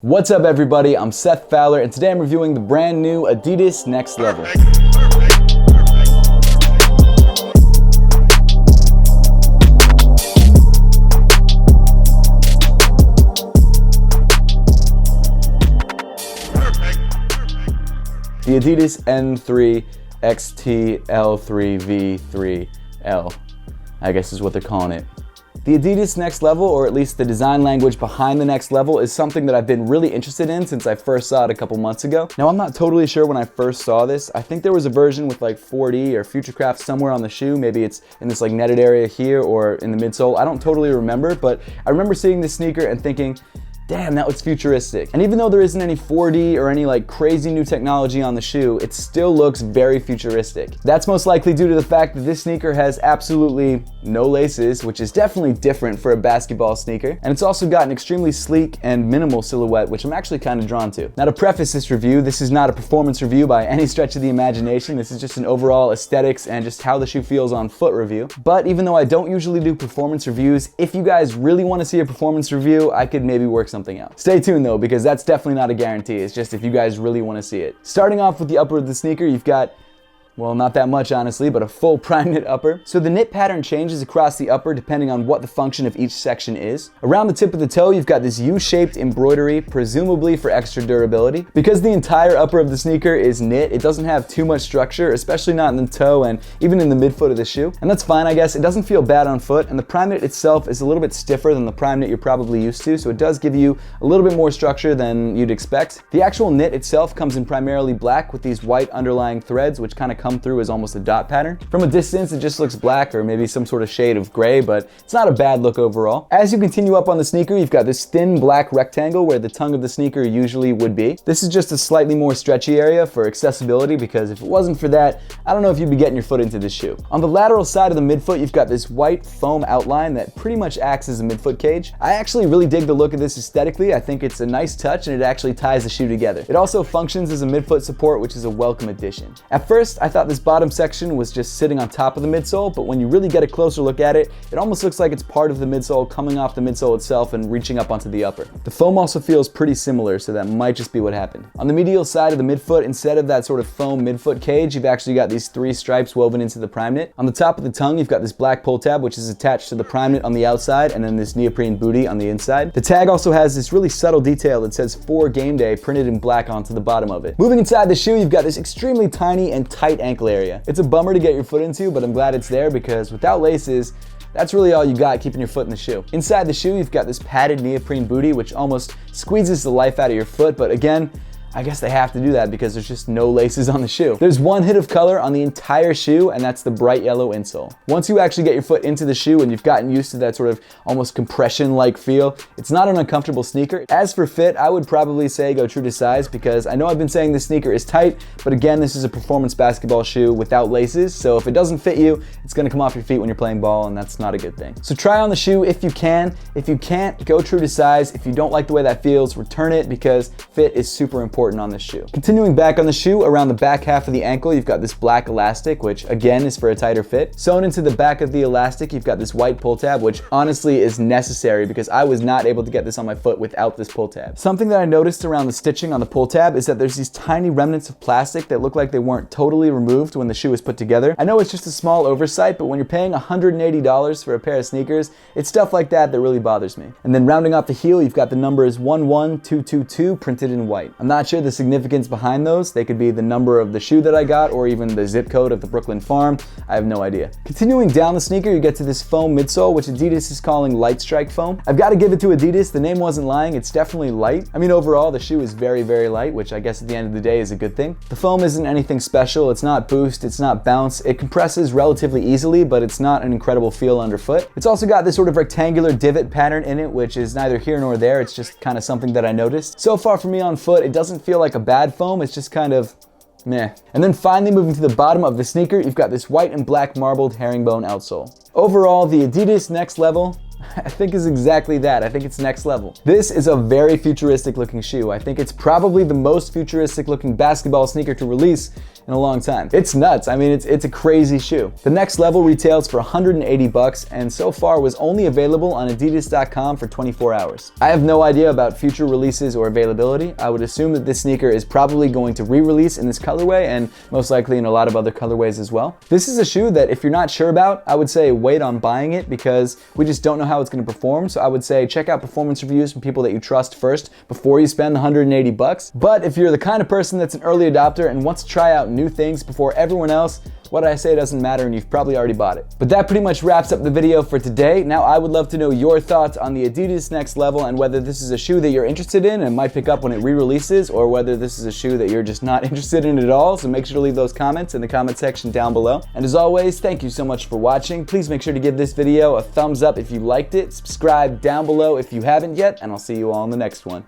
What's up everybody, I'm Seth Fowler and today I'm reviewing the brand new Adidas Next Level. The Adidas N3xtL3v3L, I guess is what they're calling it. The Adidas Next Level, or at least the design language behind the Next Level, is something that I've been really interested in since I first saw it a couple months ago. Now, I'm not totally sure when I first saw this. I think there was a version with like 4D or Futurecraft somewhere on the shoe. Maybe it's in this like netted area here or in the midsole. I don't totally remember, but I remember seeing this sneaker and thinking, damn, that looks futuristic. And even though there isn't any 4D or any like crazy new technology on the shoe, it still looks very futuristic. That's most likely due to the fact that this sneaker has absolutely no laces, which is definitely different for a basketball sneaker. And it's also got an extremely sleek and minimal silhouette, which I'm actually kind of drawn to. Now, to preface this review, this is not a performance review by any stretch of the imagination. This is just an overall aesthetics and just how the shoe feels on foot review. But even though I don't usually do performance reviews, if you guys really want to see a performance review, I could maybe work something out. Stay tuned though, because that's definitely not a guarantee. It's just if you guys really want to see it. Starting off with the upper of the sneaker, you've got, well, not that much honestly, but a full prime knit upper. So the knit pattern changes across the upper depending on what the function of each section is. Around the tip of the toe, you've got this U-shaped embroidery, presumably for extra durability. Because the entire upper of the sneaker is knit, it doesn't have too much structure, especially not in the toe and even in the midfoot of the shoe. And that's fine, I guess. It doesn't feel bad on foot, and the prime knit itself is a little bit stiffer than the prime knit you're probably used to, so it does give you a little bit more structure than you'd expect. The actual knit itself comes in primarily black with these white underlying threads, which kind of come through as almost a dot pattern. From a distance, it just looks black or maybe some sort of shade of gray, but it's not a bad look overall. As you continue up on the sneaker, you've got this thin black rectangle where the tongue of the sneaker usually would be. This is just a slightly more stretchy area for accessibility, because if it wasn't for that, I don't know if you'd be getting your foot into this shoe. On the lateral side of the midfoot, you've got this white foam outline that pretty much acts as a midfoot cage. I actually really dig the look of this aesthetically. I think it's a nice touch and it actually ties the shoe together. It also functions as a midfoot support, which is a welcome addition. At first, I thought this bottom section was just sitting on top of the midsole, but when you really get a closer look at it, it almost looks like it's part of the midsole coming off the midsole itself and reaching up onto the upper. The foam also feels pretty similar, so that might just be what happened. On the medial side of the midfoot, instead of that sort of foam midfoot cage, you've actually got these three stripes woven into the prime knit. On the top of the tongue, you've got this black pull tab, which is attached to the prime knit on the outside, and then this neoprene booty on the inside. The tag also has this really subtle detail that says "For Game Day" printed in black onto the bottom of it. Moving inside the shoe, you've got this extremely tiny and tight ankle area. It's a bummer to get your foot into, but I'm glad it's there, because without laces, that's really all you got keeping your foot in the shoe. Inside the shoe, you've got this padded neoprene booty, which almost squeezes the life out of your foot, but again, I guess they have to do that because there's just no laces on the shoe. There's one hit of color on the entire shoe, and that's the bright yellow insole. Once you actually get your foot into the shoe and you've gotten used to that sort of almost compression-like feel, it's not an uncomfortable sneaker. As for fit, I would probably say go true to size, because I know I've been saying this sneaker is tight, but again, this is a performance basketball shoe without laces, so if it doesn't fit you, it's gonna come off your feet when you're playing ball, and that's not a good thing. So try on the shoe if you can. If you can't, go true to size. If you don't like the way that feels, return it, because fit is super important on this shoe. Continuing back on the shoe, around the back half of the ankle, you've got this black elastic, which again is for a tighter fit. Sewn into the back of the elastic, you've got this white pull tab, which honestly is necessary because I was not able to get this on my foot without this pull tab. Something that I noticed around the stitching on the pull tab is that there's these tiny remnants of plastic that look like they weren't totally removed when the shoe was put together. I know it's just a small oversight, but when you're paying $180 for a pair of sneakers, it's stuff like that that really bothers me. And then rounding off the heel, you've got the numbers 11222 printed in white. I'm not sure the significance behind those. They could be the number of the shoe that I got, or even the zip code of the Brooklyn farm. I have no idea. Continuing down the sneaker, you get to this foam midsole, which Adidas is calling light strike foam. I've got to give it to Adidas. The name wasn't lying. It's definitely light. I mean, overall, the shoe is very, very light, which I guess at the end of the day is a good thing. The foam isn't anything special. It's not boost. It's not bounce. It compresses relatively easily, but it's not an incredible feel underfoot. It's also got this sort of rectangular divot pattern in it, which is neither here nor there. It's just kind of something that I noticed. So far for me on foot, it doesn't feel like a bad foam. It's just kind of meh. And then finally, moving to the bottom of the sneaker, you've got this white and black marbled herringbone outsole. Overall, the Adidas Next Level, I think, is exactly that. I think it's next level. This is a very futuristic looking shoe. I think it's probably the most futuristic looking basketball sneaker to release in a long time. It's nuts. I mean, it's a crazy shoe. The next level retails for $180 and so far was only available on adidas.com for 24 hours. I have no idea about future releases or availability. I would assume that this sneaker is probably going to re-release in this colorway and most likely in a lot of other colorways as well. This is a shoe that if you're not sure about, I would say wait on buying it because we just don't know how it's going to perform. So I would say check out performance reviews from people that you trust first before you spend the $180. But if you're the kind of person that's an early adopter and wants to try out new things before everyone else, what I say doesn't matter and you've probably already bought it. But that pretty much wraps up the video for today. Now I would love to know your thoughts on the Adidas Next Level and whether this is a shoe that you're interested in and might pick up when it re-releases, or whether this is a shoe that you're just not interested in at all. So make sure to leave those comments in the comment section down below. And as always, thank you so much for watching. Please make sure to give this video a thumbs up if you liked it, subscribe down below if you haven't yet, and I'll see you all in the next one.